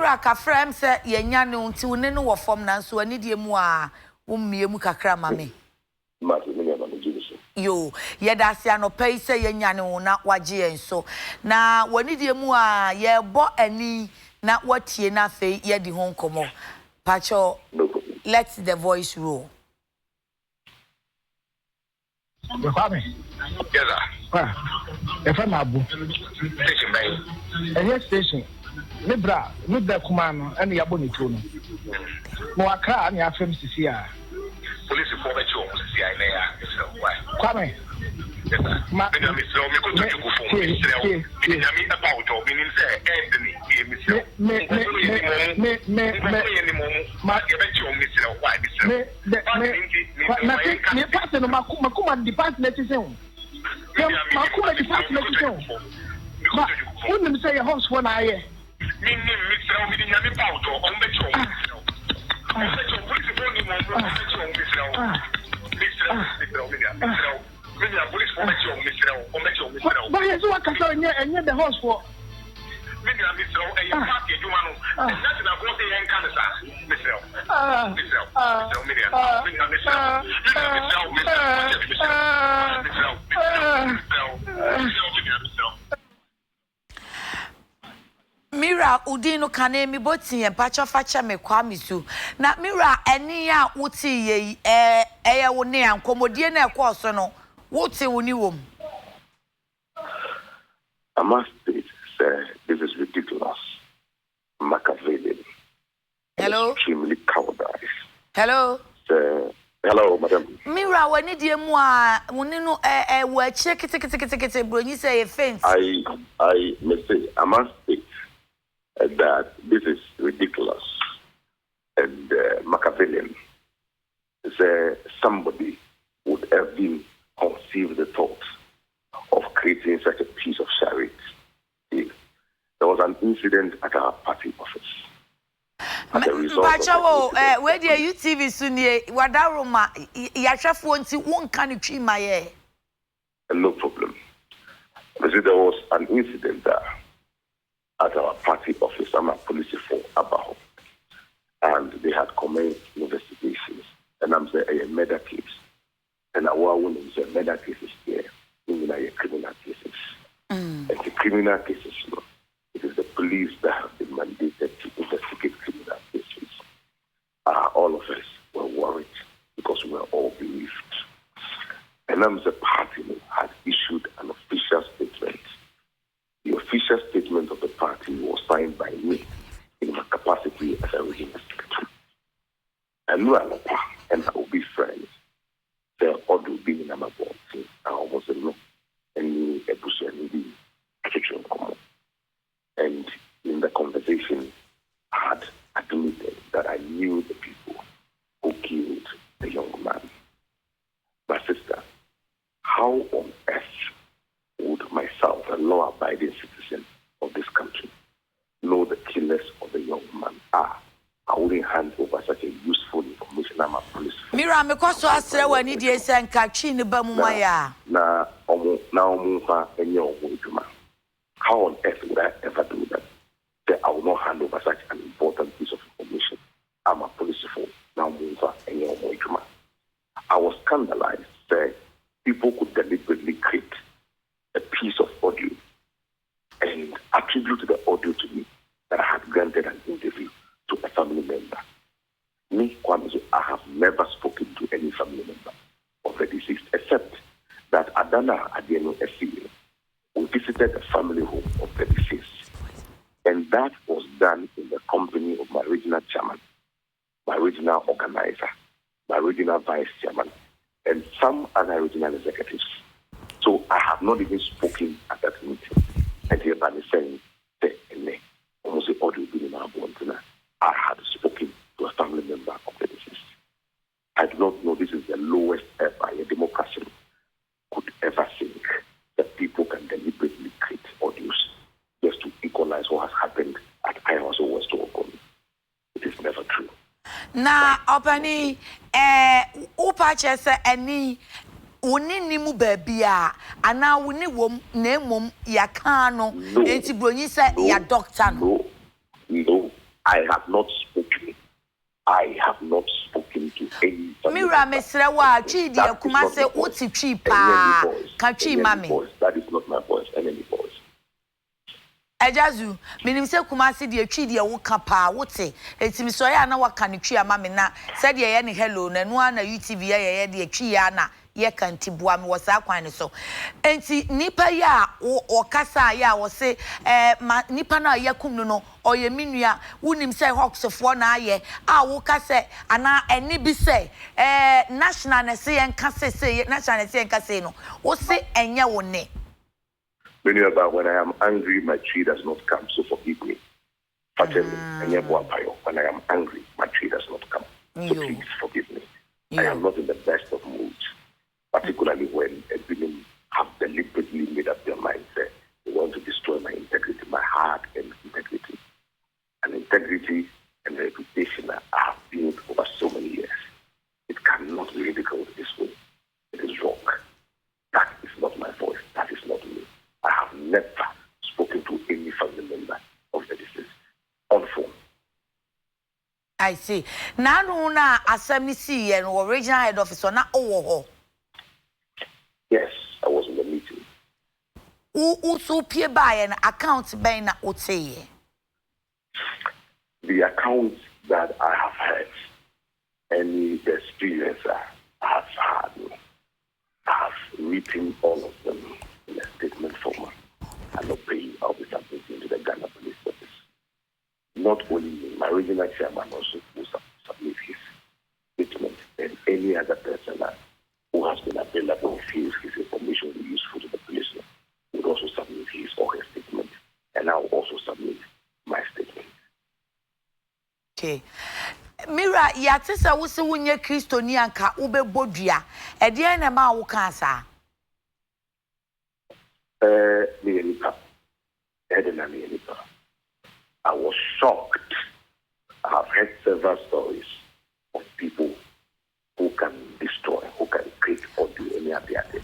Mira kafrem se yenya ne unti une no wo fom na so ani die mu a wo mmie mu kakra ma me. Yo, yeda se anopai se yenya ne una wagye enso. Na wani die mu a ye bo ani na watie na fe ye di ho nkomo. Pacho, let the voice roll. Kwame. Yes, sir. If I'm Abu. Station, man. Station. Libra, Kumano, and the Abonituno. Moaka, and your film Cia. Police for the show, Kwame. But here's what I saw in the horse for. Mira udino kane mi boti en pacho facha me Kwame Zu. Na Mira eni ya wuti ye eye wo ne ankomodie na ekọ no wuti woni wom. I must say, this is ridiculous. Machiavellian. Hello? Extremely cowardice. Hello? Hello, madam. Mira, wani die mu a woni no wo achire kete bronyi say e faint. I must say, I must say that this is ridiculous and Machiavellian. Somebody would have been conceived the thought of creating such a piece of charity. There was an incident at our party office. Where the UTV sunie wadaroma yahwefo nti wonka ne twi maye. No problem. There was an incident there at our party office. I'm a police for Abaho, and they had commenced investigations. And I'm saying a murder case, and I want to say murder cases here. Criminal cases. And the criminal cases, it is the police that have been mandated to investigate criminal cases. All of us were worried because we were all bereaved. And the party had issued an official statement. The official statement of the party was signed by me in my capacity as a readiness secretary. And I will be friends. They're all being in our board. I almost know. And in the conversation, I had admitted that I knew the people who killed the young man. My sister, how on earth would myself, a law-abiding citizen of this country, know the killers of the young man? I wouldn't hand over such a useful information. I'm a police. Mira, me kwaso asre wani die se nka twi ne ba mu maya. How on earth would I ever do that? That I will not hand over such an important piece of information. I'm a police for now. I was scandalized that people could deliberately create a piece of audio and attribute the audio to me that I had granted an interview to a family member. Me, Kwame Zu, I have never spoken to any family member of the deceased, except that Adana Adieno Esile, we visited the family home of the deceased. And that was done in the company of my regional chairman, my regional organizer, my regional vice chairman, and some other regional executives. So I have not even spoken at that meeting. And hereby saying, almost the audio being I had spoken to a family member of the deceased. I do not know this is the lowest ever a democracy could ever think that people can deliberately create audios just to equalize what has happened at Iowa's West Oregon. It is never true. Na opani upa chese any woni ni mu baabia ana woni wom na emom ya kan no enti bronyi se ya doctor no I have not spoken. I have not spoken to any. Mira, Mr. Wa, Chidi, Kumasi Uti Chipa, Kachi Mami. That is not my voice. Enemy voice. Ejazu, minim se Kumasi de Chidi a woka pa, wote. Etimi so ya na waka ne twi ama me na. Said ye ne hello na no na UTV ye de twi ya na. Ye kan tibua me wasa kwan ne so enti nipa ya o kasa ya wo se nipa na ya kum no oye minua wonim se hawksfo na aye a wo kasa ana eni bi se national ne se en kasa se national ne se en kasa no wo se enye wo ne when I am angry my tree does not come, so forgive me. When I am angry my tree does not come, so please forgive me. I am not in the best of moods, particularly when women have deliberately made up their mind that they want to destroy my integrity, my heart and integrity. And integrity and reputation I have built over so many years. It cannot be ridiculed this way. It is wrong. That is not my voice. That is not me. I have never spoken to any family member of the deceased on phone. I see. Now, na assemblée and original head office or na owo. Yes, I was in the meeting. Who so pay by an account by na ote? The accounts that I have heard, any experience I have had, I have written all of them in a statement format and not paying. I'll be submitting to the Ghana Police Service. Not only me, my regional chairman also will submit his statement, and any other person who has been available feels his information will be useful to the police would also submit his or her statement, and I'll also submit my statement. Okay. Mira, yatisa wusi wunye Kristo ni anka ube bodria. Ediye ne ma wukansa. I was shocked. I have heard several stories of people who can destroy, who can create audio any other day.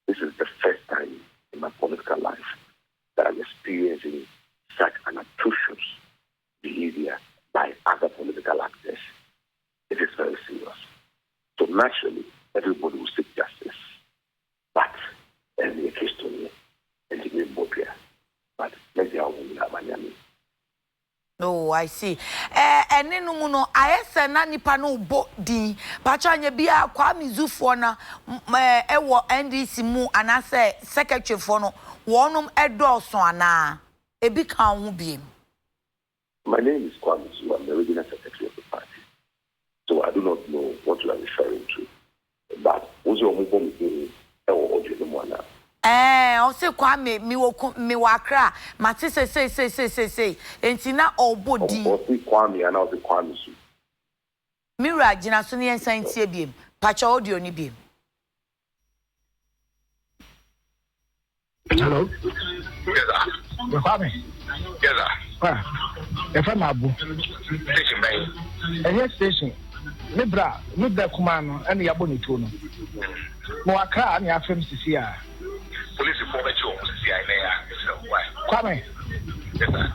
This is the first time in my political life that I'm experiencing such an atrocious behavior by other political actors. It is very serious. So naturally, everybody will seek justice. But any case to me, and to me, but maybe I will not Miami. Oh, I see. And then no, I said nani pano bo di. Pachanya bia Kwame Zu for na ewo NDC mu anase secretary for no wonum edoso ana ebi kan hu biem. My name is Kwame Zu. I'm the regional secretary of the party. So I do not know what you are referring to. But also also Kwame mi wakra mati say enti na obodi Kwame and also Kwame Zu. Mira jina so ne ensan tie biem pacha audio ni biem. Hello. Yes, sir. Kwame. Yes, sir. If I'm Abu. Station bang. Any station. Libra, Kumano, and the Abonituno. Moaka, and your film Cia. Police for the children, Kwame. Yes, sir.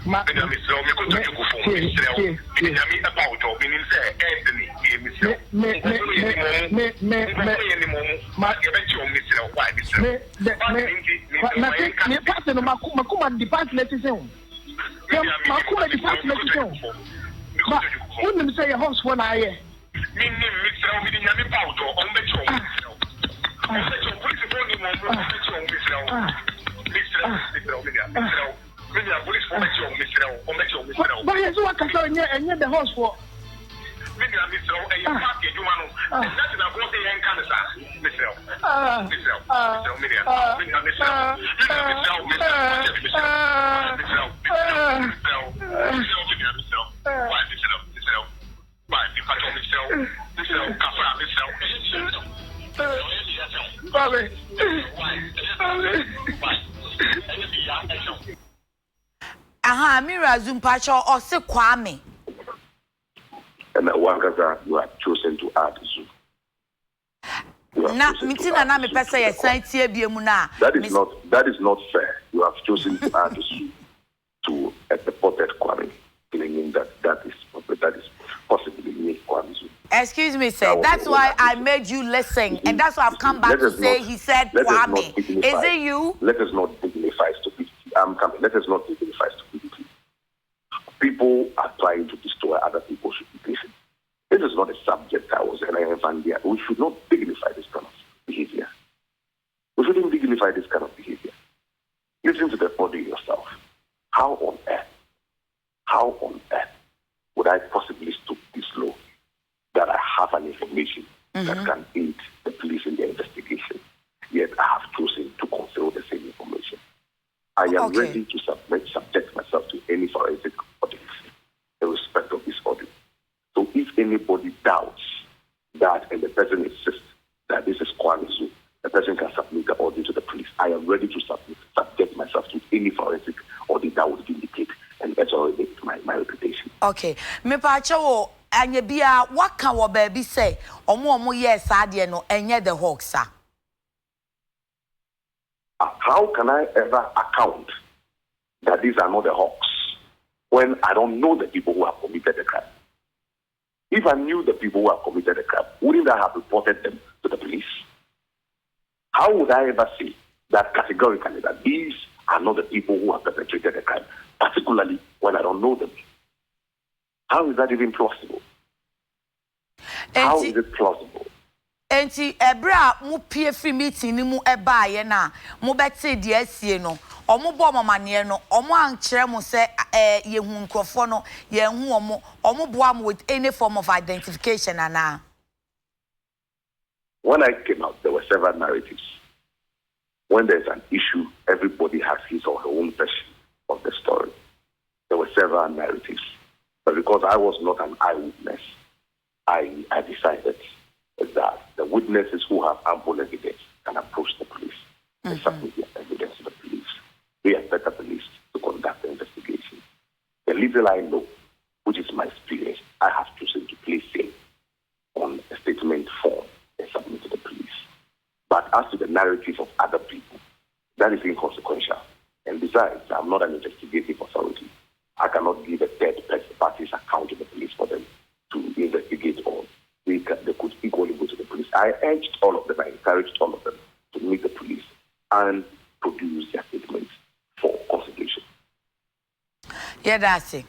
The horse for Mira Zumpacho or se Kwame. And Wagaza, you have chosen to add Zu. Na mitina na me pesa ye san tie biemuna. That is not fair. You have chosen to add Zu to a purported Kwame in Excuse me, sir. That's why I made you listen, and that's why I've come back to say he said Kwame. Is it you? Let us not dignify stupidity. Let us not dignify stupidity. People are trying to destroy other people's reputation. This is not a subject I was and we should not dignify this kind of behavior. We shouldn't dignify this kind of behavior. Listen to the audio yourself. How on earth would I possibly stoop this low that I have an information that can aid the police in their investigation, yet I have chosen to conceal the same information? I am ready to subject myself to any forensic audit in respect of this audit. So if anybody doubts that and the person insists that this is Kwame Zu, the person can submit the audit to the police. I am ready to subject myself to any forensic audit that would indicate and that's already my reputation. Okay. Me pacho anye bia what can wo baby say omo yes adie no enye the hawks. How can I ever account that these are not the hawks when I don't know the people who have committed the crime? If I knew the people who have committed the crime, wouldn't I have reported them to the police? How would I ever say that categorically that these are not the people who have perpetrated the crime, particularly when I don't know them? How is that even plausible? How is it plausible? Enti ebra mu pie free meeting ni mu eba ye na mu bete de asie no omo bo mamane no omo ankere mu se ye hu nkrofo no ye hu omo bo am with any form of identification ana. When I came out, there were several narratives. When there's an issue, everybody has his or her own version of the story. There were several narratives. But because I was not an eyewitness, I decided that the witnesses who have ample evidence can approach the police and submit their evidence to the police. We are better police to conduct the investigation. The little I know, which is my experience, I have chosen to place it on a statement form and submit to the police. But as to the narrative of other people, that is inconsequential. And besides, I'm not an investigative authority. I cannot give a third party's account to the police for them to investigate on. They could equally go to the police. I urged all of them, I encouraged all of them to meet the police and produce their statements for consideration. Yeah, that's it.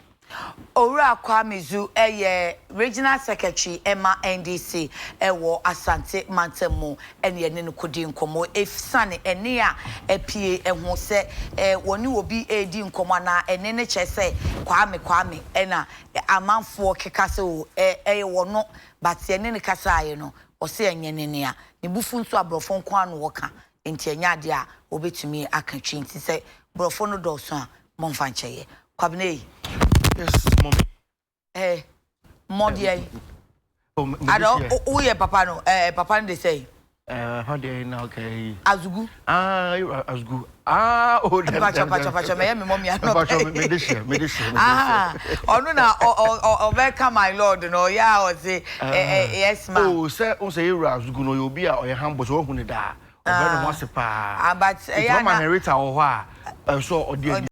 Ora Kwame Zu regional secretary Emma NDC ewo Asante Mantemu ene ne kodi nkomo efsane ene a epie eho se woni obi edi nkomo na ene ne chese Kwame ena amanfo kekase o wono but ene ne kasa aye no o se enye ne a ne bufu nso abrofo nko anu woka enti enya de a obetumi aka twi nti se brofo no do so a monfa ncheye Kwabne. Yes, mommy. Modia. I don't. Oh, yeah, Papa. No, Papa. They say. How do you know? Okay. Azugu. Azugu. Oh, Pacha. Me, mommy. I know. Medicine. Oh no, na. Welcome, my lord. No, yeah, I say. Yes, ma'am. Oh, say, Azugu. No, you'll be a humble. So, who need that? But yeah, Henrietta or what? So, or the